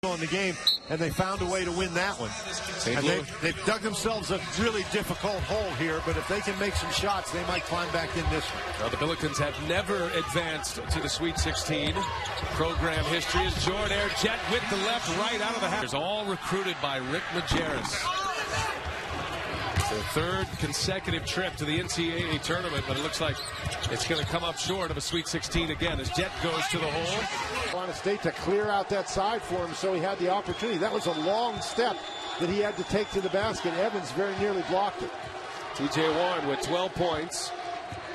in the game, and they found a way to win that one. And they've dug themselves a really difficult hole here, but if they can make some shots, they might climb back in this one. Well, the Billikens have never advanced to the Sweet 16. Program history is Jordair Jett with the left, right out of the house. All recruited by Rick Majerus. Their third consecutive trip to the NCAA tournament, but it looks like it's going to come up short of a Sweet 16 again as Jett goes to the hole. Carolina State to clear out that side for him, so he had the opportunity. That was a long step that he had to take to the basket. Evans very nearly blocked it. TJ Warren with 12 points,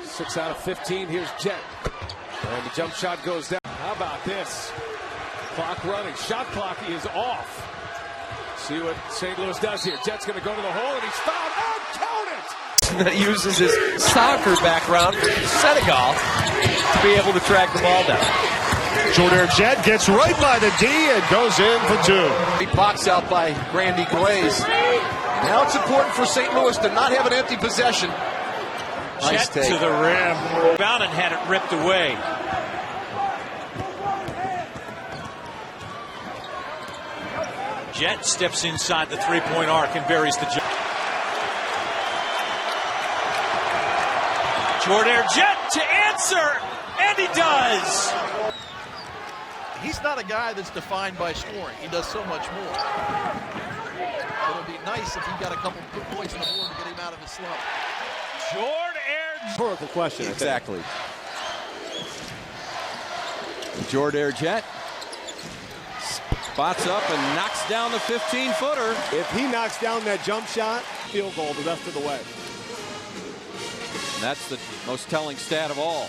6 out of 15. Here's Jett, and the jump shot goes down. How about this? Clock running, shot clock is off. See what St. Louis does here. Jett's going to go to the hole, and he's fouled. Oh, count it! That uses his soccer background for Senegal to be able to track the ball down. Jordair Jett gets right by the D and goes in for two. Great box out by Randy Glaze. Now it's important for St. Louis to not have an empty possession. Nice Jett to the rim. Found and had it ripped away. Jett steps inside the three-point arc and buries the jump. Jordair Jett to answer, and he does. He's not a guy that's defined by scoring. He does so much more. It'll be nice if he got a couple good points on the board to get him out of his slump. Jordair. Rhetorical question. Exactly. Jordair Jett spots up and knocks down the 15-footer. If he knocks down that jump shot, field goal the rest of the way. And that's the most telling stat of all.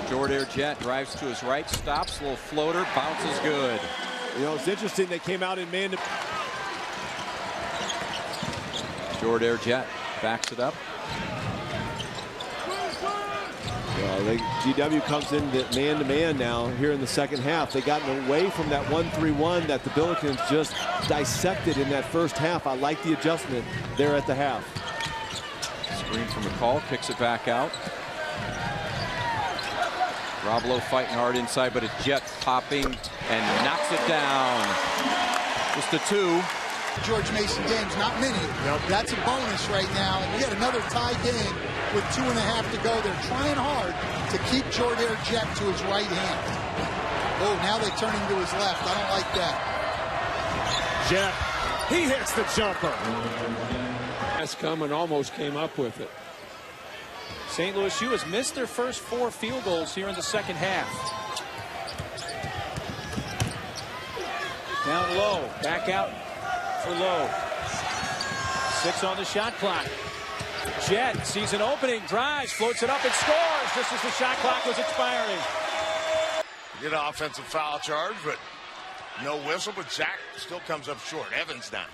Jordair Jett drives to his right, stops, little floater, bounces good. You know, it's interesting they came out in man to... Jordair Jett backs it up. GW comes in man-to-man now here in the second half. They gotten away from that 1-3-1 that the Billikens just dissected in that first half. I like the adjustment there at the half. Screen from McCall, kicks it back out. Roblo fighting hard inside, but it's Jett popping and knocks it down. Just a two. George Mason games, not many. That's a bonus right now. And we got another tie game with 2.5 to go. They're trying hard to keep Jordair Jett to his right hand. Oh, now they turn him to his left. I don't like that. Jett, he hits the jumper. That's come and almost came up with it. St. Louis U has missed their first 4 field goals here in the second half. Down low, back out for Lowe. 6 on the shot clock. Jett sees an opening, drives, floats it up and scores just as the shot clock was expiring. Get an offensive foul charge, but no whistle, but Zach still comes up short. Evans down.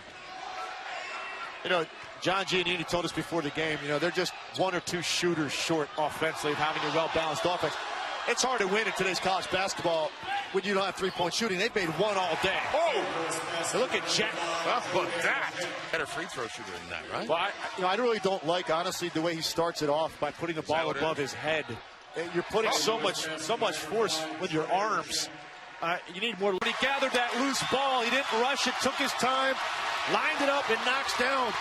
You know, John Giannini told us before the game, you know, they're just 1 or 2 shooters short offensively of having a well-balanced offense. It's hard to win in today's college basketball when you don't have three-point shooting. They've made one all day. Oh! So look at Jett. How about that? Better free throw shooter than that, right? Well, I really don't like, honestly, the way he starts it off by putting the ball above his head. You're putting so much force with your arms. You need more. He gathered that loose ball. He didn't rush it, took his time, lined it up, and knocks down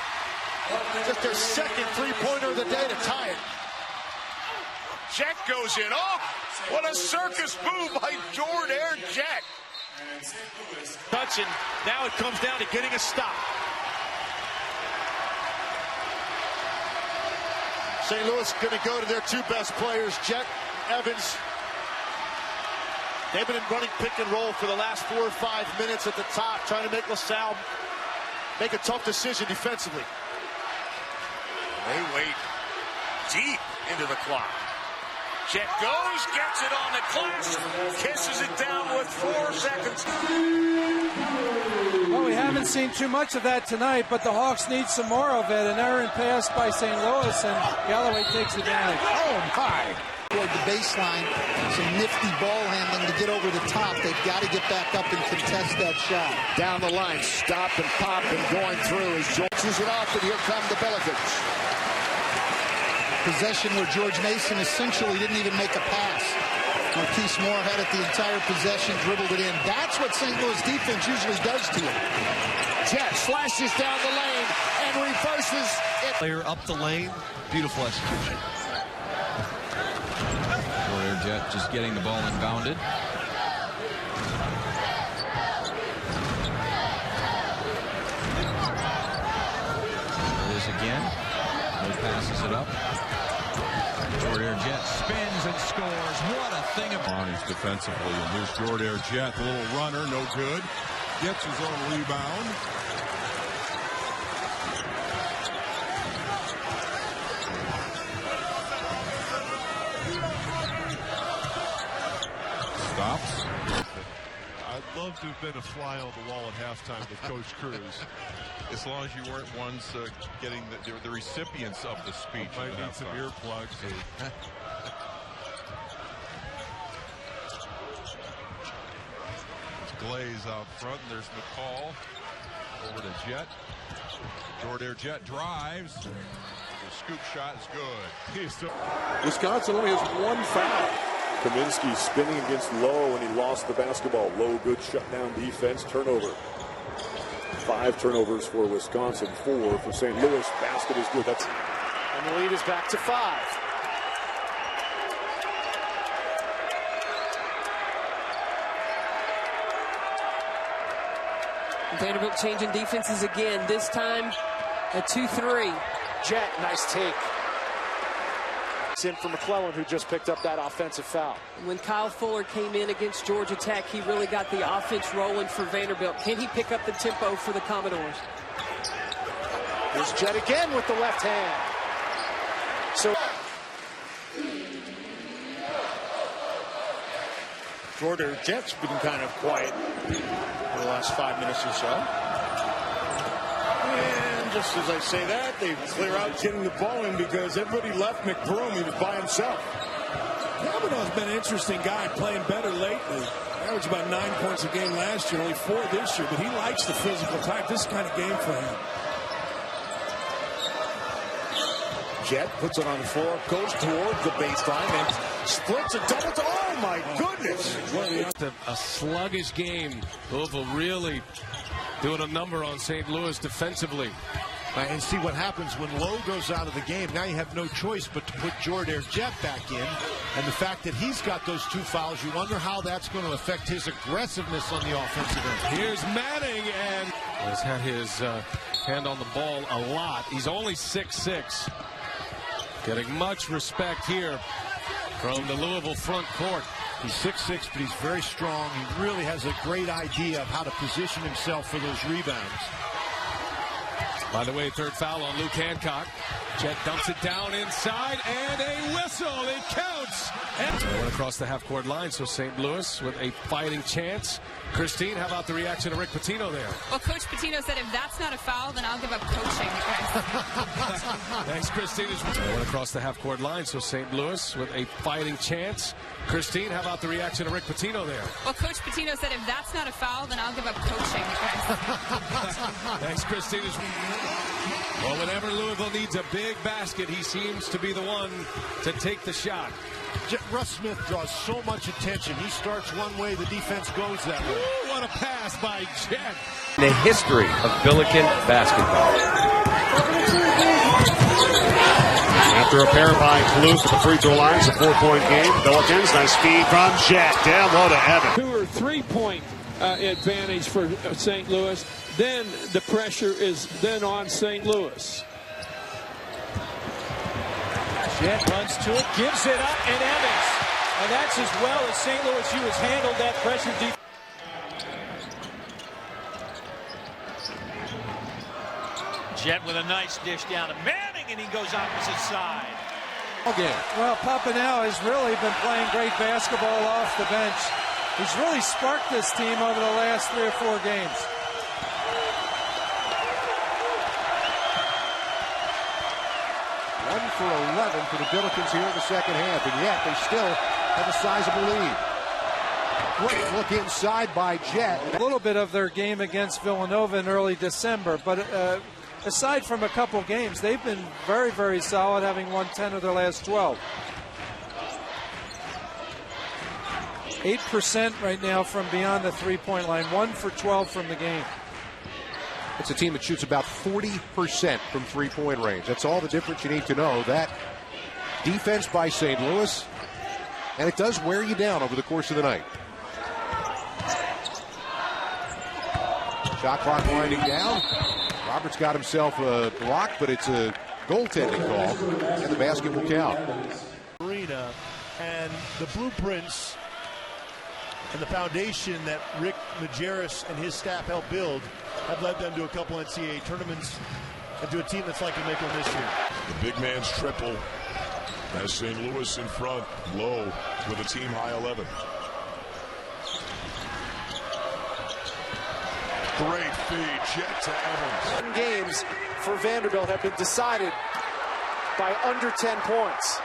just their second three-pointer of the day to tie it. Jett goes in. Oh, what a circus move by Jordair Jett. Touching. Now it comes down to getting a stop. St. Louis going to go to their 2 best players, Jett, Evans. They've been running pick and roll for the last 4 or 5 minutes at the top, trying to make LaSalle make a tough decision defensively. They wait deep into the clock. Jett goes, gets it on the clutch, kisses it down with 4 seconds. Well, we haven't seen too much of that tonight, but the Hawks need some more of it. An errant pass by St. Louis, and Galloway takes advantage. Oh, my. Toward the baseline, some nifty ball handling to get over the top. They've got to get back up and contest that shot. Down the line, stop and pop and going through as George is it off, and here come the Billikens. Possession where George Mason essentially didn't even make a pass. Marquise Moore had it the entire possession, dribbled it in. That's what St. Louis defense usually does to you. Jett slashes down the lane and reverses it. Player up the lane. Beautiful execution. Jordair Jett just getting the ball inbounded. There it is again. He passes it up. Jordair Jett spins and scores. What a thing of Bonnie's defensively. And here's Jordair Jett, the little runner, no good. Gets his own rebound. Stops. I'd love to have been a fly on the wall at halftime with Coach Cruz. As long as you weren't ones getting the recipients of the speech. Might need some earplugs. It's Glaze out front. And there's McCall over to Jett. Jordair Jett drives. The scoop shot is good. Wisconsin only has one foul. Kaminsky spinning against Lowe, and he lost the basketball. Lowe, good shutdown defense, turnover. 5 turnovers for Wisconsin, 4 for St. Louis. Basket is good. And the lead is back to 5. Vanderbilt changing defenses again, this time a 2-3. Jett, nice take. It's in for McClellan, who just picked up that offensive foul. When Kyle Fuller came in against Georgia Tech, he really got the offense rolling for Vanderbilt. Can he pick up the tempo for the Commodores? Here's Jett again with the left hand. So Jordair Jett's been kind of quiet for the last 5 minutes or so. And just as I say that, they clear out getting the ball in because everybody left McBroom. He was by himself. Kavanaugh's been an interesting guy, playing better lately. Averaged about 9 points a game last year, only 4 this year, but he likes the physical type. This kind of game for him. Jett puts it on the floor, goes toward the baseline, and splits a double. Oh, my goodness. A sluggish game. Louisville really doing a number on St. Louis defensively. And see what happens when Lowe goes out of the game. Now you have no choice but to put Jordair Jett back in. And the fact that he's got those 2 fouls, you wonder how that's going to affect his aggressiveness on the offensive end. Here's Manning, and has had his hand on the ball a lot. He's only 6'6". Getting much respect here from the Louisville front court. He's 6'6", but he's very strong. He really has a great idea of how to position himself for those rebounds. By the way, 3rd foul on Luke Hancock. Jett dumps it down inside, and a whistle. It counts. And went across the half-court line, so St. Louis with a fighting chance. Christine, how about the reaction of Rick Pitino there? Well, Coach Pitino said if that's not a foul, then I'll give up coaching. Thanks, Christine. Went across the half-court line, so St. Louis with a fighting chance. Christine, how about the reaction of Rick Pitino there? Well, Coach Pitino said if that's not a foul, then I'll give up coaching. Thanks, Christine. Well, whenever Louisville needs a big basket, he seems to be the one to take the shot. Russ Smith draws so much attention. He starts one way, the defense goes that way. Ooh, what a pass by Jett. The history of Billiken basketball. After a pair by Palouse at the free throw line, it's a 4-point game. Billikens, nice feed from Jett. Down low to Evan. 2 or 3 point advantage for St. Louis. Then the pressure is then on St. Louis. Jett runs to it, gives it up, and Evans. And that's as well as St. Louis U has handled that pressure defense. Jett with a nice dish down to Manning, and he goes opposite side. Okay. Well, Papanel has really been playing great basketball off the bench. He's really sparked this team over the last 3 or 4 games. One for 11 for the Billikens here in the second half, and yet they still have a sizable lead. Great look inside by Jett. A little bit of their game against Villanova in early December, but aside from a couple games, they've been very, very solid, having won 10 of their last 12. 8% right now from beyond the three-point line, 1 for 12 from the game. It's a team that shoots about 40% from three-point range. That's all the difference you need to know. That defense by St. Louis, and it does wear you down over the course of the night. Shot clock winding down. Roberts got himself a block, but it's a goaltending call, and the basket will count. Arena and the blueprints and the foundation that Rick Majerus and his staff helped build have led them to a couple NCAA tournaments and to a team that's likely to make one this year. The big man's triple has St. Louis in front, Lowe with a team high 11. Great feed, Jett to Evans. Games for Vanderbilt have been decided by under 10 points.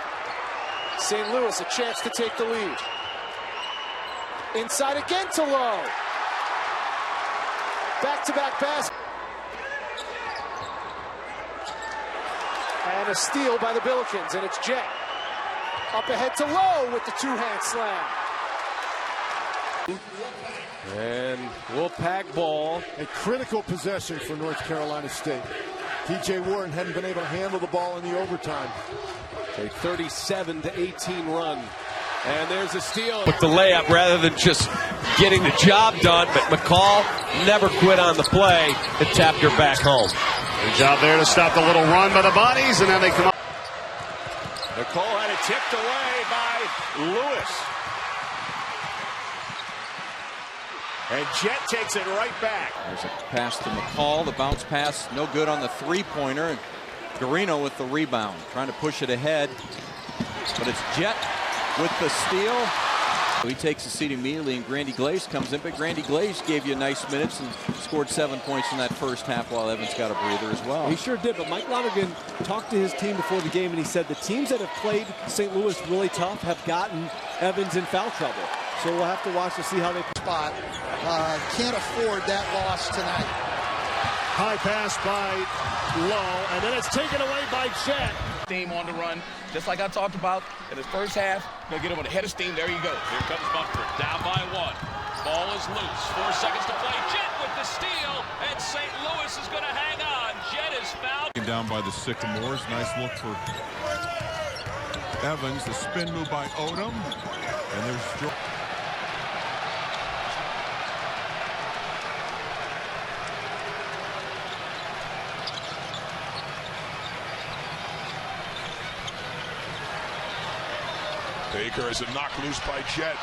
St. Louis a chance to take the lead. Inside again to Lowe. Back-to-back basket. And a steal by the Billikens, and it's Jett. Up ahead to Lowe with the two-hand slam. And Wolfpack ball. A critical possession for North Carolina State. T.J. Warren hadn't been able to handle the ball in the overtime. A 37-18 run. And there's a steal with the layup rather than just getting the job done. But McCall never quit on the play. It tapped her back home. Good job there to stop the little run by the Bodies, and then they come up. McCall had it tipped away by Lewis. And Jett takes it right back. There's a pass to McCall. The bounce pass, no good on the three-pointer. And Garino with the rebound, trying to push it ahead. But it's Jett with the steal. He takes a seat immediately, and Grandy Glaze comes in. But Grandy Glaze gave you nice minutes and scored 7 points in that first half, while Evans got a breather as well. He sure did, but Mike Lonergan talked to his team before the game, and he said the teams that have played St. Louis really tough have gotten Evans in foul trouble. So we'll have to watch to see how they spot. Can't afford that loss tonight. High pass by Lowe, and then it's taken away by Jett. Steam on the run, just like I talked about in the first half. Gonna get him with a head of steam. There you go. Here comes Bumper, down by 1. Ball is loose. 4 seconds to play. Jett with the steal, and St. Louis is going to hang on. Jett is fouled. Down by the Sycamores. Nice look for Evans. The spin move by Odom, and there's. Baker is a knock loose by Jett.